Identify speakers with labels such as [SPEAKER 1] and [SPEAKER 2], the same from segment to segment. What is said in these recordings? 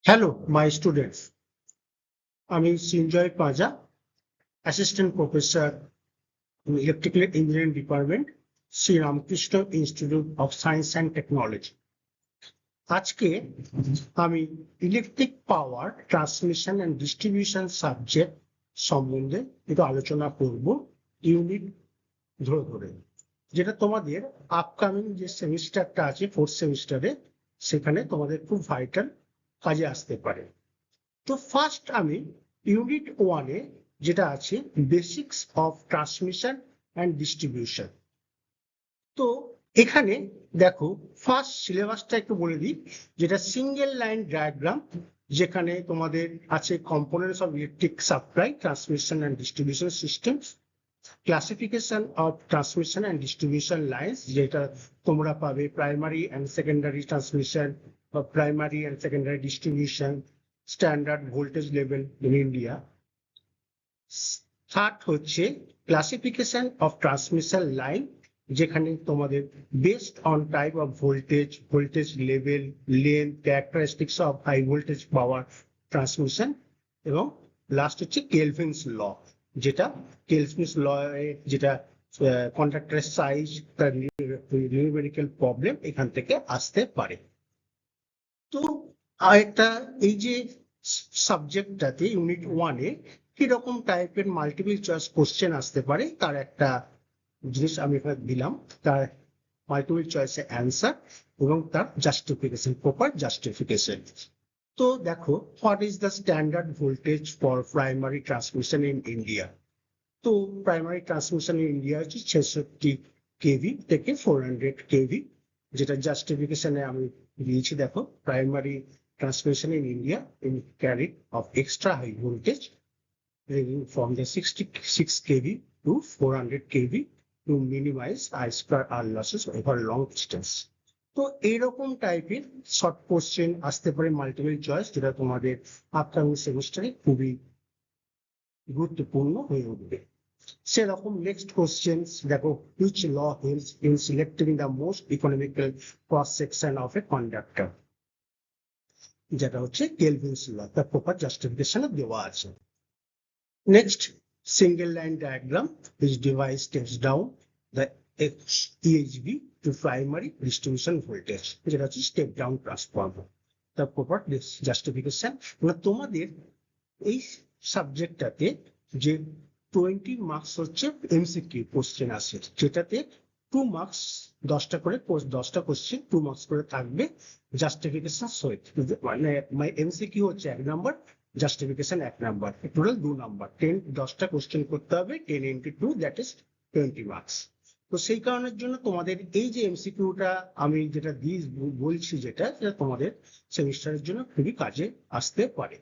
[SPEAKER 1] Hello, my students. আমি Sinjoy Paja, assistant professor in Electrical Engineering Department, Shri Ramakrishna institute of science and technology. আজকে আমি electric power transmission and distribution subject সম্বন্ধে একটু আলোচনা করব ইউনিট ধরে ধরে, যেটা তোমাদের আপকামিং যে সেমিস্টারটা আছে ফোর্থ সেমিস্টারে, সেখানে তোমাদের খুব ভাইটাল কাজে আসতে পারে। তো ফার্স্ট আমি ইউনিট ওয়ানে যেটা আছে basics of transmission and distribution. তো এখানে দেখো ফার্স্ট সিলেবাসটা একটু বলে দিই, যেটা সিঙ্গেল লাইন ডায়াগ্রাম, যেখানে তোমাদের আছে components of electric supply, transmission and distribution systems, classification of transmission and distribution lines, যেটা তোমরা পাবে প্রাইমারি অ্যান্ড সেকেন্ডারি ট্রান্সমিশন বা primary and secondary distribution, standard voltage level in India. Third হচ্ছে classification of transmission line, যেখানে তোমাদের based on type of voltage, voltage level, length, characteristics of high voltage power transmission. এবং last হচ্ছে Kelvin's law, যেটা Kelvin's law যেটা কন্ডাক্টরের size, তার numerical problem এখান থেকে আসতে পারে। তো আরেকটা এই যে সাবজেক্টটাতে ইউনিট ওয়ানে কিরকম টাইপের মাল্টিপল চয়েস কোশ্চেন আসতে পারে তার একটা জিনিস আমি এখানে দিলাম, তার মাল্টিপল চয়েসে অ্যান্সার এবং তার জাস্টিফিকেশন, প্রপার জাস্টিফিকেশন। তো দেখো, what is the standard voltage for primary transmission in India? তো প্রাইমারি ট্রান্সমিশন ইন ইন্ডিয়া হচ্ছে 66 কেভি থেকে 400 কেভি, যেটা জাস্টিফিকেশনে আমি দিয়েছি। দেখো, primary transmission in India in carried of extra high voltage ranging from the 66 kV to 400 kV to minimize I square R losses over long distance. তো এইরকম টাইপের short question আসতে পারে মাল্টিপল চয়েস, যেটা তোমাদের আপকামিং সেমিস্টারে খুবই গুরুত্বপূর্ণ হয়ে উঠবে। সেরকম নেক্সট কোশ্চেন দেখো, which law helps in selecting the most economical cross section of a conductor? যেটা হচ্ছে কেলভিনস ল, তার প্রপার জাস্টিফিকেশনে দেওয়া আছে। Next, single line diagram, which device steps down the EHV to primary distribution voltage, যেটা হচ্ছে step down transformer, তার proper justification. তোমাদের এই সাবজেক্টটাতে যে 20 মার্কস হচ্ছে এমসিকিউ কোশ্চেন আসে, যেটাতে 2 মার্কস 10টা করে 10টা কোশ্চেন 2 মার্কস করে থাকবে জাস্টিফিকেশন সহিত। মানে এমসিকিউ হচ্ছে 1 number, justification 1 number, total 2 number. 10টা কোশ্চেন করতে হবে, 10 into 2 দ্যাট ইজ 20 মার্কস। তো সেই কারণের জন্য তোমাদের এই যে এমসিকিউটা আমি যেটা বলছি, যেটা তোমাদের সেমিস্টারের জন্য খুবই কাজে আসতে পারে।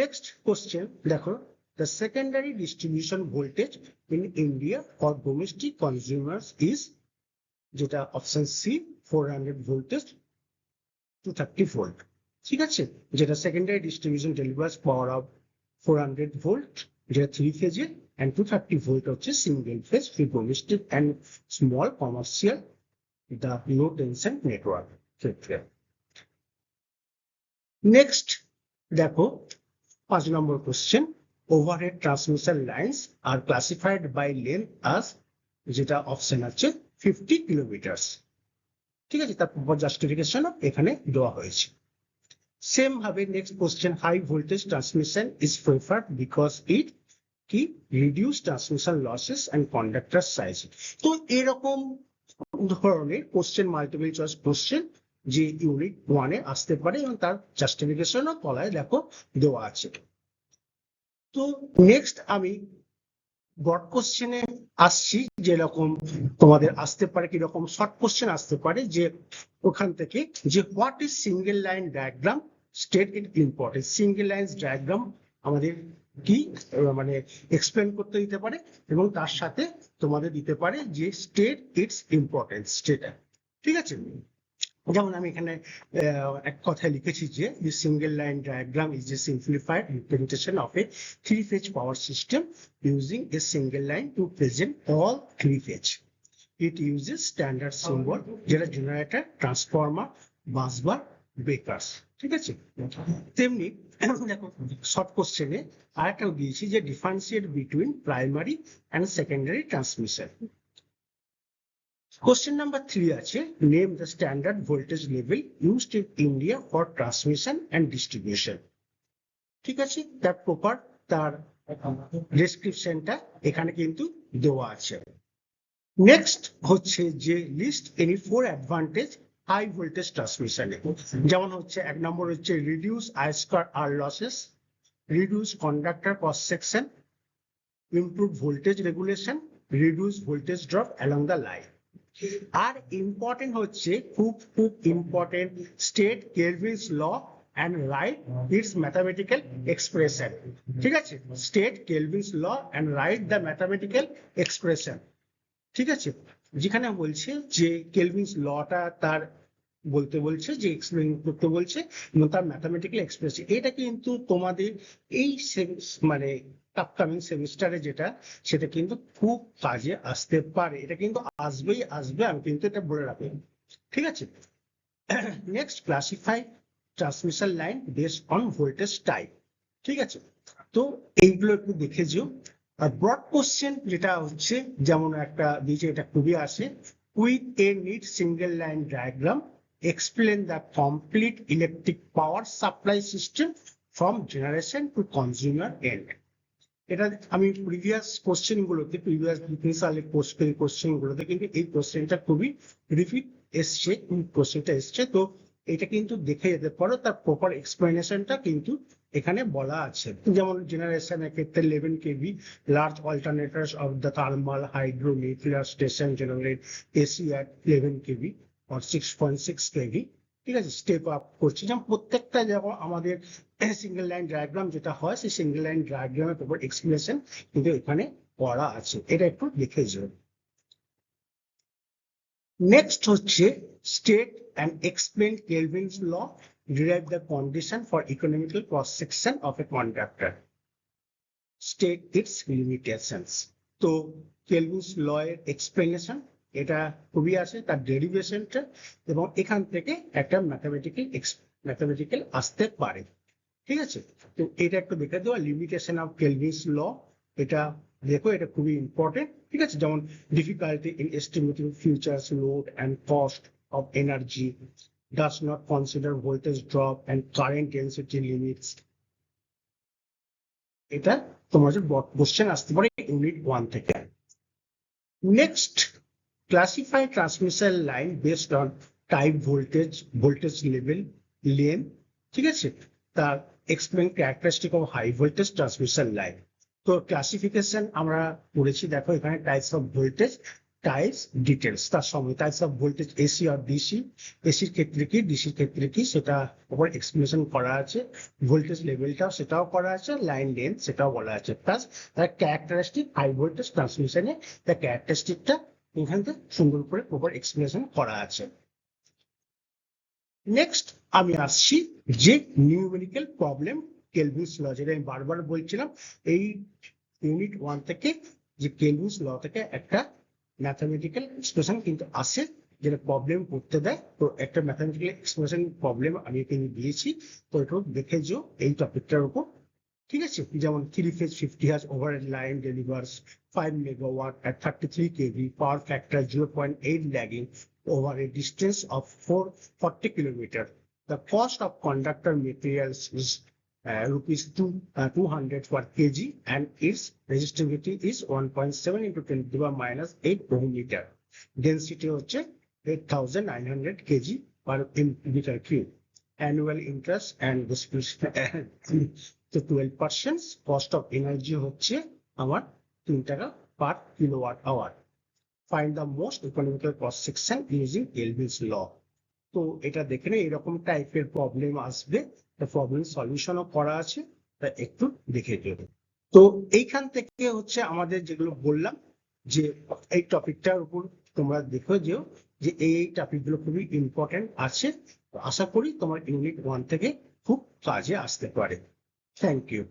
[SPEAKER 1] নেক্সট কোশ্চেন দেখো, the secondary distribution voltage in India for domestic consumers is, যেটা অপশন সি, 400 voltage 230 ভোল্ট। ঠিক আছে, যেটা secondary distribution delivers power of 400 volt, যেটা 3 ফেজের, and 230 ভোল্ট হচ্ছে single phase for domestic and small commercial the low tension network ক্ষেত্রে। Next দেখো, 5 number question, overhead transmission lines are classified by length as, যেটা অপশন আছে 50 কিলোমিটার্স। ঠিক আছে, তার প্রপার জাস্টিফিকেশন এখানে দেওয়া হয়েছে। সেম ভাবে next question, high voltage transmission is preferred because it কি reduce transmission losses and conductor size. তো এরকম ধরনের কোশ্চেন, মাল্টিপল চয়েস কোশ্চেন যে ইউনিট ওয়ানে আসতে পারে, এবং তার জাস্টিফিকেশনও তলায় দেখো দেওয়া আছে। তো নেক্সট আমি ব্রড কোশ্চেনে আসছি, যেরকম তোমাদের আসতে পারে, কিরকম শর্ট কোশ্চেন আসতে পারে, যে ওখান থেকে যে what is single line diagram, state it importance. Single line diagram আমাদের কি মানে এক্সপ্লেন করতে দিতে পারে, এবং তার সাথে তোমাদের দিতে পারে যে স্টেট ইটস ইম্পর্টেন্স, যেটা ঠিক আছে। যেমন আমি এখানে এক কথায় লিখেছি যে single line diagram is a simplified representation of a 3-phase power system using a single line to present all 3 phase. It uses standard symbol, যেটা জেনারেটর, ট্রান্সফর্মার, বাসবার, ব্রেকার্স। ঠিক আছে। তেমনি দেখো শর্ট কোশ্চেনে আরেকটাও দিয়েছি যে differentiate between primary and secondary transmission. Question number 3 আছে name the standard voltage level used in India for transmission and distribution. ঠিক আছে, তার প্রপার তার ডেসক্রিপশনটা এখানে কিন্তু দেওয়া আছে। নেক্সট হচ্ছে যে list any four advantage high voltage ট্রান্সমিশনে, যেমন হচ্ছে এক নম্বর হচ্ছে reduce I square R losses, reduce conductor cross section, improve voltage regulation, reduce voltage drop along the line. আর ইম্পর্টেন্ট হচ্ছে খুব important state Kelvin's law and write its mathematical expression. ঠিক আছে, state Kelvin's law and write the mathematical expression. ঠিক আছে, যেখানে বলছে যে কেলভিনস লটা তার বলতে বলছে যে এক্সপ্লেন করতে বলছে এবং তার ম্যাথমেটিক্যাল এক্সপ্রেশন, এটা কিন্তু তোমাদের এই মানে আপকামিং সেমিস্টারে যেটা সেটা কিন্তু খুব কাজে আসতে পারে, এটা কিন্তু আসবেই আসবে, আমি কিন্তু এটা বলে রাখি। ঠিক আছে, next classify transmission line based on voltage type. ঠিক আছে, তো এইগুলো একটু দেখে যেও। আর ব্রড কোশ্চেন যেটা হচ্ছে যেমন একটা দিয়েছে, এটা খুবই আসে, with a neat single line diagram explain the complete electric power supply system from generation to consumer end. এটা আমি প্রিভিয়াস কোশ্চেন গুলোতে, প্রিভিয়াস সালের কোশ্চেন গুলোতে কিন্তু এই কোশ্চেনটা খুবই রিপিট এসছে, কোশ্চেনটা এসছে, তো এটা কিন্তু দেখে যেতে পারো, তার প্রপার এক্সপ্লেনেশনটা কিন্তু এখানে বলা আছে। যেমন জেনারেশনের ক্ষেত্রে 11 KV large alternators of the thermal hydro nuclear station generate AC at 11 KV or 6.6 KV. ঠিক আছে, স্টেপ আপ করছি, যেমন প্রত্যেকটা যেমন আমাদের সিঙ্গেল লাইন ডায়াগ্রাম যেটা হয়, সেই সিঙ্গেল লাইন ডায়াগ্রামের প্রপার এক্সপ্লেনেশন কিন্তু এখানে করা আছে, এটা একটু দেখে যাও। নেক্সট হচ্ছে state and explain Kelvin's law, derive the condition for economical cross section of a conductor, state its limitations. তো Kelvin's law এর explanation এটা খুবই আছে, তার ডেরিভেশনটা, এবং এখান থেকে একটা ম্যাথমেটিক্যাল আসতে পারে। ঠিক আছে, তো এটা একটু দেখে দেওয়া। লিমিটেশন অফ কেলভিনস ল, এটা দেখো, এটা খুবই ইম্পর্টেন্ট। ঠিক আছে, যেমন difficulty in estimating futures load and cost of energy, does not consider voltage drop and current density limits. এটা তোমাদের কোশ্চেন আসতে পারে ইউনিট 1 থেকে। Next classify transmission line based on type voltage level লেন। ঠিক আছে, তার explain characteristic of high voltage transmission line. তো ক্লাসিফিকেশন আমরা করেছি, দেখো এখানে types of voltage, types details, তার সঙ্গে টাইপস অফ ভোল্টেজ এসি আর ডিসি, এসির ক্ষেত্রে কি ডিসির ক্ষেত্রে কি সেটা উপর এক্সপ্লেনেশন করা আছে, ভোল্টেজ লেভেলটাও সেটাও করা আছে, লাইন লেন্থ সেটাও বলা আছে, প্লাস তার ক্যারেক্টারিস্টিক হাই ভোল্টেজ ট্রান্সমিশনে তার ক্যারেক্টারিস্টিকটা এখান থেকে সুন্দর করে উপর এক্সপ্লেনেশন করা আছে। নেক্সট আমি আসছি যে নিউমেরিক্যাল প্রবলেম কেলভিনস ল, যেটা আমি বারবার বলছিলাম, এই ইউনিট 1 থেকে যে কেলভিনস ল থেকে একটা ম্যাথমেটিক্যাল এক্সপ্রেশন কিন্তু আসে, যেটা প্রবলেম করতে দেয়। তো একটা ম্যাথমেটিক্যাল এক্সপ্রেশন প্রবলেম আমি এখানে দিয়েছি, তো একটু দেখে যাও এই টপিকটার উপর। ঠিক আছে, যেমন 3 phase 50 hertz overhead line delivers 5 megawatt at 33 kV, power factor 0.8 lagging over a distance of 440 kilometers. The cost of conductor materials is rupees 200 per kg and its resistivity is 1.7 into 10 to the power minus 8 ohm meter. Density হচ্ছে 8900 kg per meter cube. Annual interest and তো 12%, cost of energy হচ্ছে আমার 3 টাকা per kilowatt hour. Find the most economical cross section using Kelvin's law. তো এটা দেখে নিন, এরকম টাইপের প্রবলেম আসবে, প্রবলেম সলিউশনও করা আছে, তা একটু দেখে দেবে। তো এইখান থেকে হচ্ছে আমাদের যেগুলো বললাম যে এই টপিকটার উপর তোমরা দেখো যে এই টপিকগুলো খুবই ইম্পর্টেন্ট আছে, আশা করি তোমার ইউনিট 1 থেকে খুব কাজে আসতে পারে। Thank you.